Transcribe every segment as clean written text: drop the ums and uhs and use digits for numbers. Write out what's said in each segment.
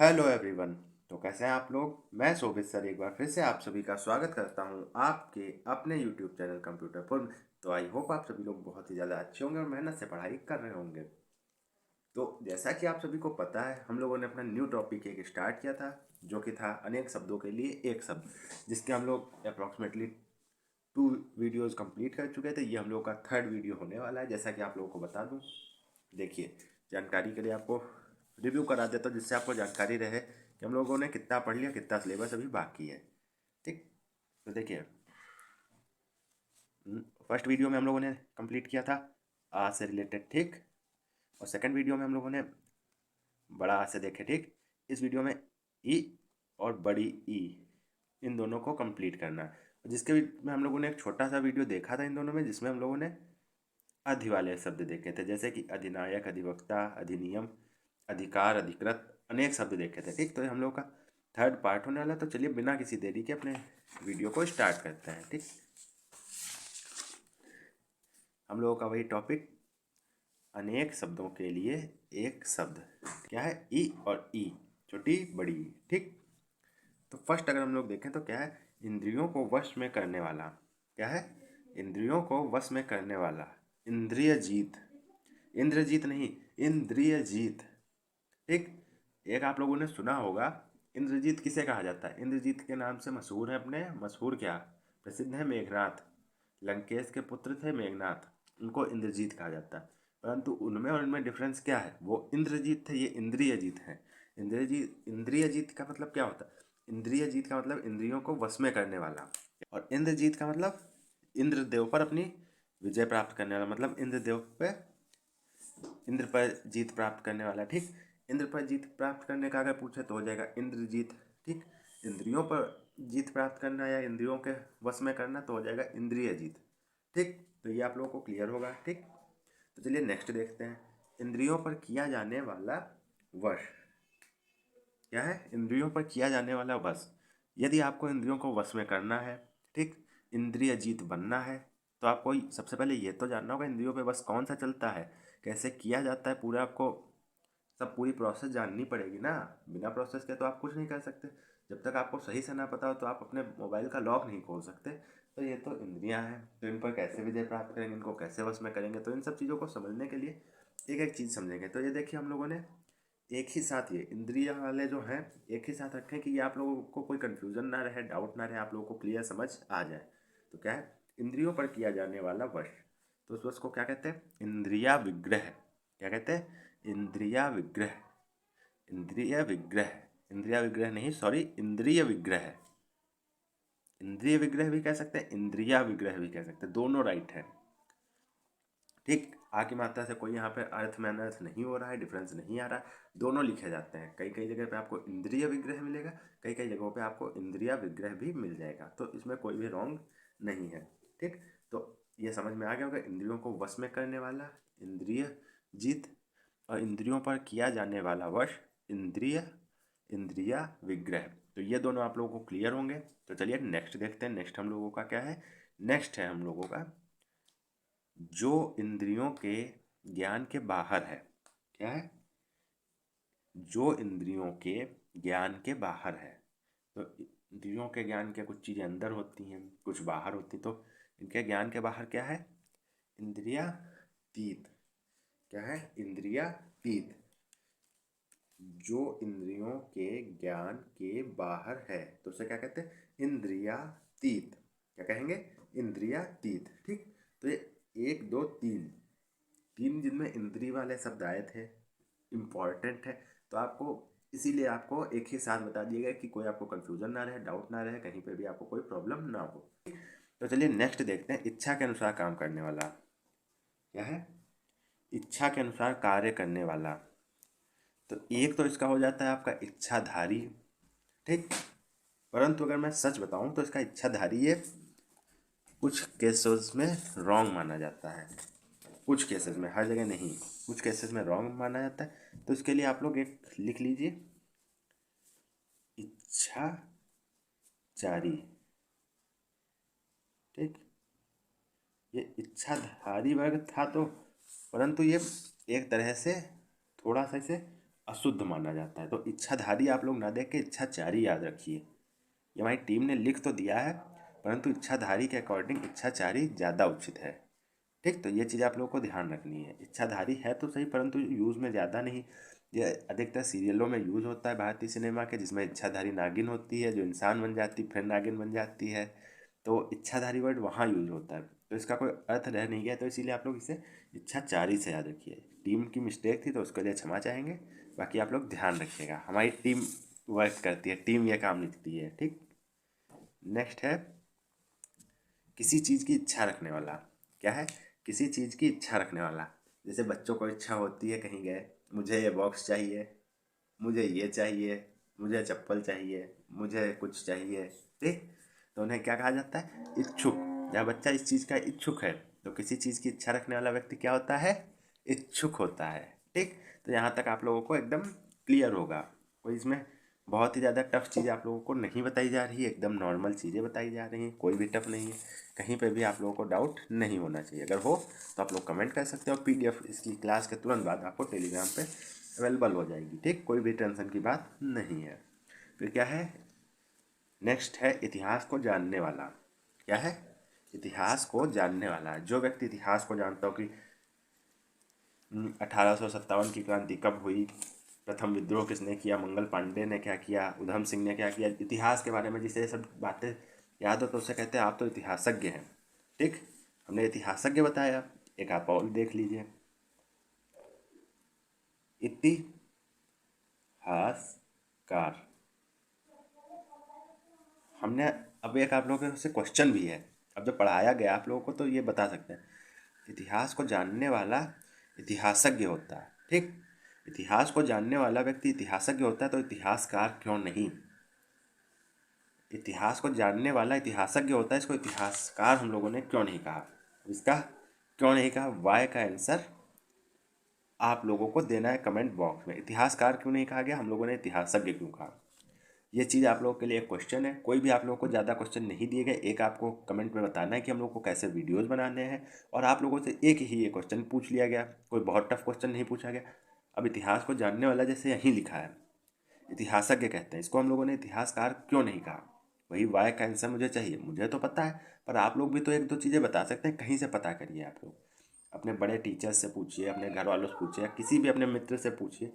Hello everyone. तो कैसे हैं आप लोग। मैं शोभित सर एक बार फिर से आप सभी का स्वागत करता हूं आपके अपने यूट्यूब चैनल कंप्यूटर पर। तो आई होप आप सभी लोग बहुत ही ज़्यादा अच्छे होंगे और मेहनत से पढ़ाई कर रहे होंगे। तो जैसा कि आप सभी को पता है, हम लोगों ने अपना न्यू टॉपिक एक स्टार्ट किया था, जो कि था अनेक शब्दों के लिए एक शब्द, जिसके हम लोग अप्रॉक्सीमेटली 2 वीडियोज़ कंप्लीट कर चुके थे। ये हम लोग का 3rd वीडियो होने वाला है। जैसा कि आप लोगों को बता दूं, देखिए, जानकारी के लिए आपको रिव्यू करा देता हूँ, जिससे आपको जानकारी रहे कि हम लोगों ने कितना पढ़ लिया, कितना सिलेबस अभी बाकी है। ठीक। तो देखिए, फर्स्ट वीडियो में हम लोगों ने कंप्लीट किया था आ से रिलेटेड। ठीक। और सेकंड वीडियो में हम लोगों ने बड़ा आ से देखे। ठीक। इस वीडियो में ई और बड़ी ई, इन दोनों को कंप्लीट करना है। जिसके में हम लोगों ने एक छोटा सा वीडियो देखा था इन दोनों में, जिसमें हम लोगों ने अधि वाले शब्द देखे थे, जैसे कि अधिनायक, अधिवक्ता, अधिनियम, अधिकार, अधिकृत, अनेक शब्द देखे थे। ठीक। तो ये हम लोग का 3rd पार्ट होने वाला है। तो चलिए बिना किसी देरी के अपने वीडियो को स्टार्ट करते हैं। ठीक। हम लोगों का वही टॉपिक, अनेक शब्दों के लिए एक शब्द, क्या है, ई और ई, छोटी बड़ी। ठीक। तो फर्स्ट अगर हम लोग देखें तो क्या है, इंद्रियों को वश में करने वाला। क्या है, इंद्रियों को वश में करने वाला, इंद्रिय जीत। इंद्रजीत नहीं, इंद्रिय जीत। ठीक। एक आप लोगों ने सुना होगा, इंद्रजीत किसे कहा जाता है। इंद्रजीत के नाम से मशहूर है अपने, मशहूर क्या, प्रसिद्ध है मेघनाथ। लंकेश के पुत्र थे मेघनाथ, उनको इंद्रजीत कहा जाता है। परंतु उनमें और इनमें डिफरेंस क्या है, वो इंद्रजीत थे, ये इंद्रियजीत हैं। इंद्रियजीत, इंद्रियजीत का मतलब क्या होता है, इंद्रियजीत का मतलब इंद्रियों को वश में करने वाला। और इंद्रजीत का मतलब इंद्रदेव पर अपनी विजय प्राप्त करने वाला, मतलब इंद्रदेव पे, इंद्र पर जीत प्राप्त करने वाला। ठीक। इंद्र पर जीत प्राप्त करने का अगर पूछे तो हो जाएगा इंद्रजीत। ठीक। इंद्रियों पर जीत प्राप्त करना या इंद्रियों के वश में करना तो हो जाएगा इंद्रिय जीत। ठीक। तो ये आप लोगों को क्लियर होगा। ठीक। तो चलिए नेक्स्ट देखते हैं, इंद्रियों पर किया जाने वाला वश। क्या है, इंद्रियों पर किया जाने वाला वश। यदि आपको इंद्रियों को वश में करना है, ठीक, इंद्रिय जीत बनना है, तो आपको सबसे पहले ये तो जानना होगा इंद्रियों पे बस कौन सा चलता है, कैसे किया जाता है, पूरा आपको सब पूरी प्रोसेस जाननी पड़ेगी ना। बिना प्रोसेस के तो आप कुछ नहीं कर सकते। जब तक आपको सही से ना पता हो तो आप अपने मोबाइल का लॉक नहीं खोल सकते। तो ये तो इंद्रियां हैं, तो इन पर कैसे विजय प्राप्त करेंगे, इनको कैसे वश में करेंगे, तो इन सब चीज़ों को समझने के लिए एक एक चीज़ समझेंगे। तो ये देखिए, हम लोगों ने एक ही साथ ये इंद्रिया वाले जो हैं एक ही साथ रखें कि ये आप लोगों को कोई कन्फ्यूजन ना रहे, डाउट ना रहे, आप लोगों को क्लियर समझ आ जाए। तो क्या है, इंद्रियों पर किया जाने वाला वश। तो उस वश को क्या कहते हैं, इंद्रिया विग्रह। क्या कहते हैं, इंद्रिया विग्रह। इंद्रिय विग्रह, इंद्रिया विग्रह नहीं, सॉरी, इंद्रिय विग्रह। इंद्रिय विग्रह भी कह सकते हैं, इंद्रिया विग्रह भी कह सकते हैं, दोनों राइट है। ठीक। आ की मात्रा से कोई यहाँ पे अर्थ में अनर्थ नहीं हो रहा है, डिफरेंस नहीं आ रहा है, दोनों लिखे जाते हैं। कई कई जगह पे आपको इंद्रिय विग्रह मिलेगा, कई कई जगहों पे आपको इंद्रिया विग्रह भी मिल जाएगा, तो इसमें कोई भी रॉन्ग नहीं है। ठीक। तो ये समझ में आ गया होगा, इंद्रियों को वश में करने वाला इंद्रिय जीत, और इंद्रियों पर किया जाने वाला वश इंद्रिय, इंद्रिया विग्रह। तो ये दोनों आप लोगों को क्लियर होंगे। तो चलिए नेक्स्ट देखते हैं। नेक्स्ट हम लोगों का क्या है, नेक्स्ट है हम लोगों का जो इंद्रियों के ज्ञान के बाहर है। क्या है, जो इंद्रियों के ज्ञान के बाहर है। तो इंद्रियों के ज्ञान के कुछ चीज़ें अंदर होती हैं, कुछ बाहर होती, तो इनके ज्ञान के बाहर क्या है, इंद्रिया तीत। क्या है, इंद्रिया तीत, जो इंद्रियों के ज्ञान के बाहर है, तो उसे क्या कहते हैं, इंद्रिया तीत। क्या कहेंगे, इंद्रिया तीत। ठीक। तो ये एक दो तीन, तीन जिनमें इंद्री वाले शब्द आए थे, इम्पॉर्टेंट है। तो आपको इसीलिए आपको एक ही साथ बता दिया गया कि कोई आपको कंफ्यूजन ना रहे, डाउट ना रहे, कहीं पे भी आपको कोई प्रॉब्लम ना हो। तो चलिए नेक्स्ट देखते हैं, इच्छा के अनुसार काम करने वाला। क्या है, इच्छा के अनुसार कार्य करने वाला। तो एक तो इसका हो जाता है आपका इच्छाधारी। ठीक। परंतु अगर मैं सच बताऊं तो इसका इच्छाधारी ये कुछ केसेस में रॉन्ग माना जाता है, कुछ केसेस में, हर जगह नहीं, कुछ केसेस में रॉन्ग माना जाता है। तो इसके लिए आप लोग एक लिख लीजिए, इच्छाचारी। ठीक। ये इच्छाधारी वर्ग था, तो परंतु ये एक तरह से थोड़ा सा इसे अशुद्ध माना जाता है। तो इच्छाधारी आप लोग ना देख के इच्छाचारी याद रखिए। ये हमारी टीम ने लिख तो दिया है, परंतु इच्छाधारी के अकॉर्डिंग इच्छाचारी ज़्यादा उचित है। ठीक, तो ये चीज़ आप लोगों को ध्यान रखनी है। इच्छाधारी है तो सही, परंतु यूज़ में ज़्यादा नहीं। ये अधिकतर सीरियलों में यूज़ होता है भारतीय सिनेमा के, जिसमें इच्छाधारी नागिन होती है जो इंसान बन जाती फिर नागिन बन जाती है। तो इच्छाधारी वर्ड वहाँ यूज़ होता है, तो इसका कोई अर्थ रह नहीं गया। तो इसीलिए आप लोग इसे इच्छाचारी से याद रखिए। टीम की मिस्टेक थी तो उसके लिए क्षमा चाहेंगे। बाकी आप लोग ध्यान रखिएगा, हमारी टीम वर्क करती है, टीम ये काम लिखती है। ठीक, नेक्स्ट है किसी चीज़ की इच्छा रखने वाला। क्या है? किसी चीज़ की इच्छा रखने वाला। जैसे बच्चों को इच्छा होती है, कहीं गए, मुझे ये बॉक्स चाहिए, मुझे ये चाहिए, मुझे चप्पल चाहिए, मुझे कुछ चाहिए। ठीक, तो उन्हें क्या कहा जाता है? इच्छुक। जब बच्चा इस चीज़ का इच्छुक है तो किसी चीज़ की इच्छा रखने वाला व्यक्ति क्या होता है? इच्छुक होता है। ठीक, तो यहाँ तक आप लोगों को एकदम क्लियर होगा। कोई इसमें बहुत ही ज़्यादा टफ चीज़ आप लोगों को नहीं बताई जा रही है, एकदम नॉर्मल चीज़ें बताई जा रही हैं, कोई भी टफ नहीं है। कहीं पे भी आप लोगों को डाउट नहीं होना चाहिए। अगर हो तो आप लोग कमेंट कर सकते हो। पीडीएफ इसकी क्लास के तुरंत बाद आपको टेलीग्राम पे अवेलेबल हो जाएगी। ठीक, कोई भी टेंशन की बात नहीं है। फिर क्या है? नेक्स्ट है इतिहास को जानने वाला। क्या है? इतिहास को जानने वाला। जो व्यक्ति इतिहास को जानता हो कि 1857 की क्रांति कब हुई, प्रथम विद्रोह किसने किया, मंगल पांडे ने क्या किया, उधम सिंह ने क्या किया, इतिहास के बारे में जिसे ये सब बातें याद हो तो उसे कहते हैं आप तो इतिहासज्ञ हैं। ठीक, हमने इतिहासज्ञ बताया। एक आप और देख लीजिए, इतिहासकार। हमने अब एक आप लोगों से क्वेश्चन भी है, अब जब पढ़ाया गया आप लोगों को तो ये बता सकते हैं। इतिहास को जानने वाला इतिहासज्ञ होता है। ठीक, इतिहास को जानने वाला व्यक्ति इतिहासज्ञ होता है, तो इतिहासकार क्यों नहीं? इतिहास को जानने वाला इतिहासज्ञ होता है, इसको इतिहासकार हम लोगों ने क्यों नहीं कहा? इसका क्यों नहीं कहा, वाई का आंसर आप लोगों को देना है कमेंट बॉक्स में। इतिहासकार क्यों नहीं कहा गया, हम लोगों ने इतिहासज्ञ क्यों कहा? ये चीज़ आप लोगों के लिए एक क्वेश्चन है। कोई भी आप लोगों को ज़्यादा क्वेश्चन नहीं दिए गए, एक आपको कमेंट में बताना है कि हम लोग को कैसे वीडियोस बनाने हैं, और आप लोगों से एक ही ये क्वेश्चन पूछ लिया गया, कोई बहुत टफ क्वेश्चन नहीं पूछा गया। अब इतिहास को जानने वाला जैसे यहीं लिखा है, इतिहासज्ञ कहते हैं, इसको हम लोगों ने इतिहासकार क्यों नहीं कहा? वही वाई का आंसर मुझे चाहिए। मुझे तो पता है, पर आप लोग भी तो एक दो चीज़ें बता सकते हैं, कहीं से पता करिए। आप लोग अपने बड़े टीचर्स से पूछिए, अपने घर वालों से पूछिए, या किसी भी अपने मित्र से पूछिए,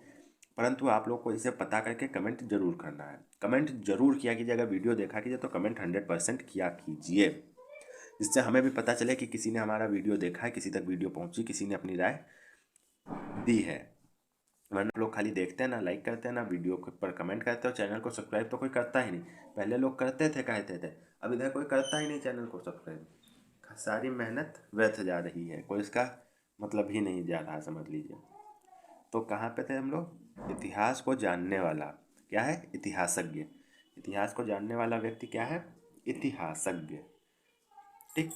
परंतु आप लोग को इसे पता करके कमेंट जरूर करना है। कमेंट जरूर किया कीजिए। अगर वीडियो देखा कीजिए तो कमेंट 100% किया कीजिए, जिससे हमें भी पता चले कि किसी ने हमारा वीडियो देखा है, किसी तक वीडियो पहुंची, किसी ने अपनी राय दी है। वरना लोग खाली देखते हैं, ना लाइक करते हैं, ना वीडियो के ऊपर कमेंट करते हैं, और चैनल को सब्सक्राइब तो कोई करता ही नहीं। पहले लोग करते थे, कहते थे, अब इधर कोई करता ही नहीं चैनल को सब्सक्राइब। सारी मेहनत व्यर्थ जा रही है, कोई इसका मतलब ही नहीं जा रहा, समझ लीजिए। तो कहाँ पे थे हम लोग? इतिहास को जानने वाला क्या है? इतिहासज्ञ। इतिहास को जानने वाला व्यक्ति क्या है? इतिहासज्ञ। ठीक,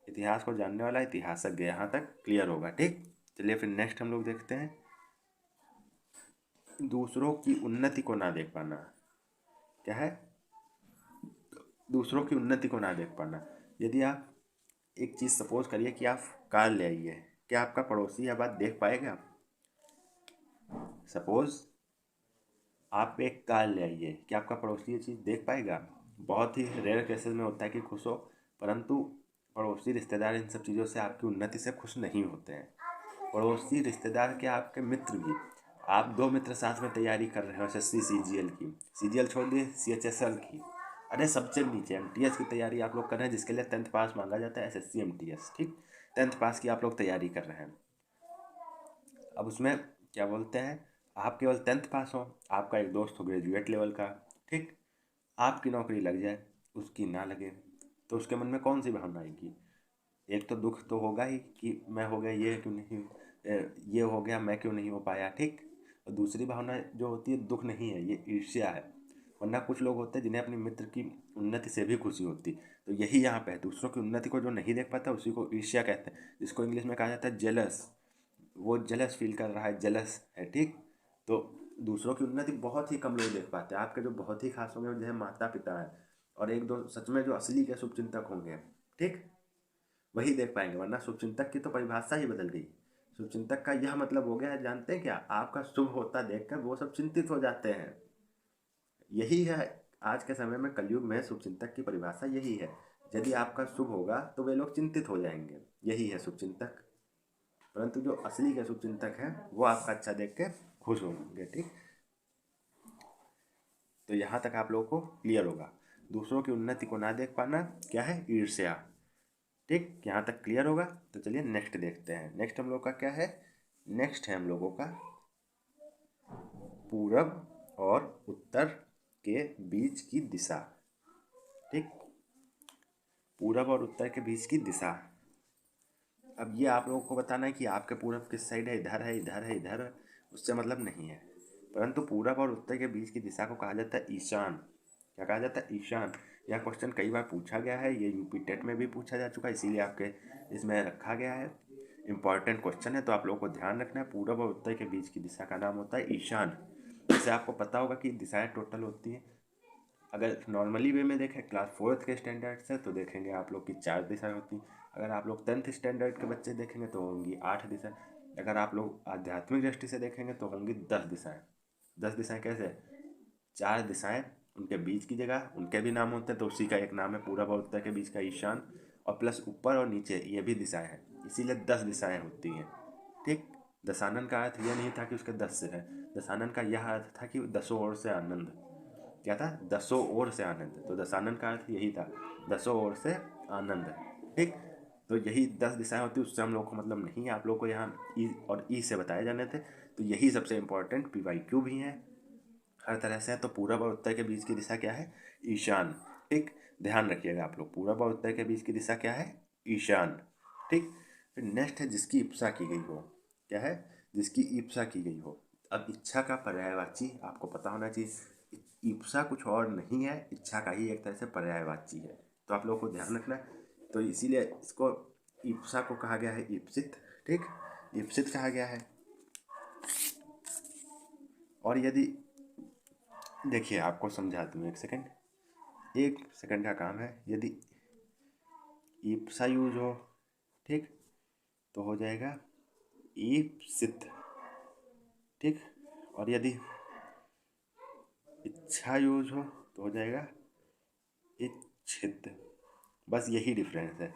इतिहास को जानने वाला इतिहासज्ञ। यहाँ तक क्लियर होगा। ठीक, चलिए फिर नेक्स्ट हम लोग देखते हैं, दूसरों की उन्नति को ना देख पाना। क्या है? दूसरों की उन्नति को ना देख पाना। यदि आप एक चीज़ सपोज करिए कि आप कार ले आइए, क्या आपका पड़ोसी यह बात देख पाएगा? सपोज आप एक कार ले आइए, क्या आपका पड़ोसी ये चीज़ देख पाएगा? बहुत ही रेयर केसेस में होता है कि खुश हो, परंतु पड़ोसी रिश्तेदार इन सब चीज़ों से, आपकी उन्नति से खुश नहीं होते हैं। पड़ोसी रिश्तेदार के आपके मित्र भी, आप दो मित्र साथ में तैयारी कर रहे हो एसएससी सीजीएल की, सीजीएल छोड़ दिए सीएचएसएल की, अरे सबसे नीचे एमटीएस की तैयारी आप लोग कर रहे हैं, जिसके लिए 10th पास मांगा जाता है, एसएससी एमटीएस। ठीक, 10th पास की आप लोग तैयारी कर रहे हैं। अब उसमें क्या बोलते हैं, आप केवल 10th पास हो, आपका एक दोस्त हो ग्रेजुएट लेवल का, ठीक, आपकी नौकरी लग जाए, उसकी ना लगे, तो उसके मन में कौन सी भावना आएगी? एक तो दुख तो होगा ही कि मैं हो गया, ये क्यों नहीं, ये हो गया, मैं क्यों नहीं हो पाया। ठीक, और दूसरी भावना जो होती है, दुख नहीं है, ये ईर्ष्या है। वरना कुछ लोग होते हैं जिन्हें अपने मित्र की उन्नति से भी खुशी होती। तो यही यहाँ पे है, दूसरों की उन्नति को जो नहीं देख पाता उसी को ईर्ष्या कहते हैं, जिसको इंग्लिश में कहा जाता है जेलस। वो जेलस फील कर रहा है, जेलस है। ठीक, तो दूसरों की उन्नति बहुत ही कम लोग देख पाते हैं। आपके जो बहुत ही खास होंगे, जो है माता पिता है, और एक दो सच में जो असली के शुभचिंतक होंगे, ठीक, वही देख पाएंगे। वरना शुभचिंतक की तो परिभाषा ही बदल गई। शुभचिंतक का यह मतलब हो गया है, जानते हैं क्या, आपका शुभ होता देखकर वो सब चिंतित हो जाते हैं। यही है आज के समय में, कलयुग में शुभचिंतक की परिभाषा यही है। यदि आपका शुभ होगा तो वे लोग चिंतित हो जाएंगे, यही है शुभचिंतक। परंतु जो असली के शुभचिंतक हैं वो आपका अच्छा देख के खुश होंगे। ठीक, तो यहाँ तक आप लोगों को क्लियर होगा। दूसरों की उन्नति को ना देख पाना क्या है, ईर्ष्या। ठीक, यहाँ तक क्लियर होगा। तो चलिए नेक्स्ट देखते हैं। नेक्स्ट हम लोग का क्या है, नेक्स्ट है हम लोगों का पूरब और उत्तर के बीच की दिशा। ठीक, पूरब और उत्तर के बीच की दिशा। अब ये आप लोगों को बताना है कि आपके पूरब किस साइड है, इधर है, इधर है, इधर है, उससे मतलब नहीं है। परंतु पूरब और उत्तर के बीच की दिशा को कहा जाता है ईशान। क्या कहा जाता है, ईशान। यह क्वेश्चन कई बार पूछा गया है, ये यूपी टेट में भी पूछा जा चुका है, इसीलिए आपके इसमें रखा गया है। इंपॉर्टेंट क्वेश्चन है, तो आप लोगों को ध्यान रखना है। पूरब और उत्तर के बीच की दिशा का नाम होता है ईशान। जैसे आपको पता होगा कि दिशाएं टोटल होती हैं। अगर नॉर्मली वे में देखें क्लास 4th के स्टैंडर्ड से, तो देखेंगे आप लोग की 4 दिशाएं होती। अगर आप लोग 10th स्टैंडर्ड के बच्चे देखेंगे तो होंगी 8 दिशाएं। अगर आप लोग आध्यात्मिक दृष्टि से देखेंगे तो होंगी 10 दिशाएं। 10 दिशाएं कैसे, 4 दिशाएं, उनके बीच की जगह उनके भी नाम होते हैं, तो उसी का एक नाम है पूरब और उत्तर के बीच का ईशान। और प्लस ऊपर और नीचे ये भी दिशाएं हैं, इसीलिए 10 दिशाएं होती हैं। ठीक, दशानन का अर्थ यह नहीं था कि उसके 10 सिर हैं। दशानन का यह अर्थ था कि 10 ओर से आनंद। क्या था, 10 ओर से आनंद। तो दशानन का अर्थ यही था, 10 ओर से आनंद। ठीक, तो यही 10 दिशाएं होती, उससे हम लोग को मतलब नहीं है। आप लोग को यहाँ ई और ई से बताए जाने थे, तो यही सबसे इम्पोर्टेंट PYQ भी है, हर तरह से है। तो पूरब और उत्तर के बीच की दिशा क्या है, ईशान। ठीक, ध्यान रखिएगा आप लोग, पूरब और उत्तर के बीच की दिशा क्या है, ईशान। ठीक, फिर नेक्स्ट है जिसकी इप्सा की गई हो। क्या है, जिसकी इप्सा की गई हो। अब इच्छा का पर्यायवाची आपको पता होना चाहिए। इप्सा कुछ और नहीं है, इच्छा का ही एक तरह से पर्यायवाची है, तो आप लोगों को ध्यान रखना है। तो इसीलिए इसको इप्सा को कहा गया है ईप्सित। ठीक, ईप्सित कहा गया है। और यदि देखिए आपको समझा दूँ, एक सेकंड का काम है। यदि ईप्सा यूज हो, ठीक, तो हो जाएगा ईप्सित। ठीक, और यदि इच्छा यूज हो तो हो जाएगा इच्छित। बस यही डिफरेंस है।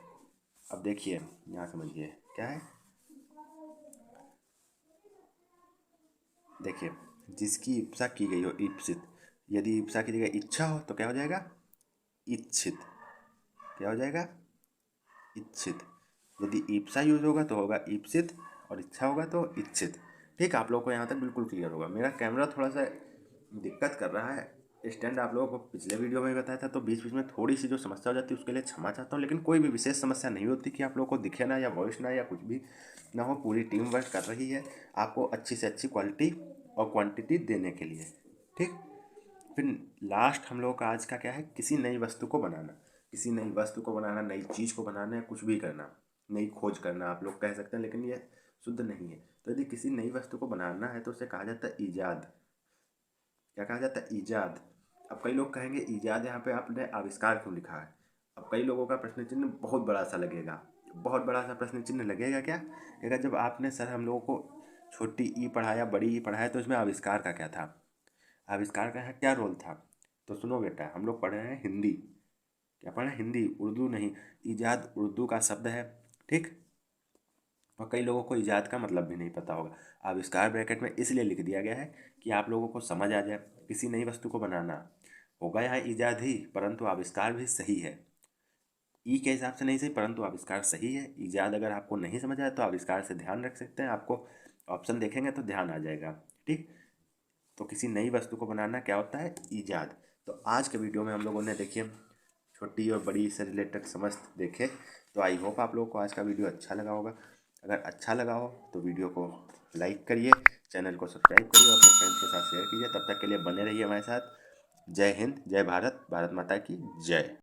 अब देखिए यहाँ समझिए क्या है। देखिए, जिसकी इप्सा की गई हो, ईप्सित। यदि इप्सा की जगह इच्छा हो तो क्या हो जाएगा, इच्छित। क्या हो जाएगा, इच्छित। यदि ईप्सा यूज होगा तो होगा ईप्सित, और इच्छा होगा तो इच्छित। ठीक, आप लोगों को यहाँ तक बिल्कुल क्लियर होगा। मेरा कैमरा थोड़ा सा दिक्कत कर रहा है, स्टैंड आप लोगों को पिछले वीडियो में बताया था, तो बीच बीच में थोड़ी सी जो समस्या हो जाती है उसके लिए क्षमा चाहता हूँ। लेकिन कोई भी विशेष समस्या नहीं होती कि आप लोगों को दिखे ना, या वॉइस ना, या कुछ भी ना हो। पूरी टीम वर्क कर रही है आपको अच्छी से अच्छी क्वालिटी और क्वांटिटी देने के लिए। ठीक, फिर लास्ट हम लोग का आज का क्या है, किसी नई वस्तु को बनाना। किसी नई वस्तु को बनाना, नई चीज़ को बनाना, या कुछ भी करना, नई खोज करना आप लोग कह सकते हैं, लेकिन ये शुद्ध नहीं है। तो यदि किसी नई वस्तु को बनाना है तो उसे कहा जाता है ईजाद। क्या कहा जाता है, ईजाद। अब कई लोग कहेंगे ईजाद यहाँ पे आपने आविष्कार क्यों लिखा है। अब कई लोगों का प्रश्न चिन्ह बहुत बड़ा सा लगेगा, बहुत बड़ा सा प्रश्न चिन्ह लगेगा। क्या लगेगा, जब आपने सर हम लोगों को छोटी ई पढ़ाया, बड़ी ई पढ़ाया, तो इसमें आविष्कार का क्या था, आविष्कार का क्या रोल था। तो सुनो बेटा, हम लोग पढ़ रहे हैं हिंदी। क्या पढ़ रहे हैं, हिंदी, उर्दू नहीं। ईजाद उर्दू का शब्द है। ठीक, और कई लोगों को ईजाद का मतलब भी नहीं पता होगा। आविष्कार ब्रैकेट में इसलिए लिख दिया गया है कि आप लोगों को समझ आ जाए। किसी नई वस्तु को बनाना होगा यहाँ ईजाद ही, परंतु आविष्कार भी सही है। ई के हिसाब से नहीं सही, परंतु आविष्कार सही है। ईजाद अगर आपको नहीं समझ आए तो आविष्कार से ध्यान रख सकते हैं, आपको ऑप्शन देखेंगे तो ध्यान आ जाएगा। ठीक, तो किसी नई वस्तु को बनाना क्या होता है, ईजाद। तो आज के वीडियो में हम लोगों ने देखिए छोटी और बड़ी से रिलेटेड समस्त देखे। तो आई होप आप लोगों को आज का वीडियो अच्छा लगा होगा। अगर अच्छा लगा हो तो वीडियो को लाइक करिए, चैनल को सब्सक्राइब करिए, अपने फ्रेंड्स के साथ शेयर कीजिए। तब तक के लिए बने रहिए हमारे साथ। जय हिंद, जय भारत, भारत माता की जय।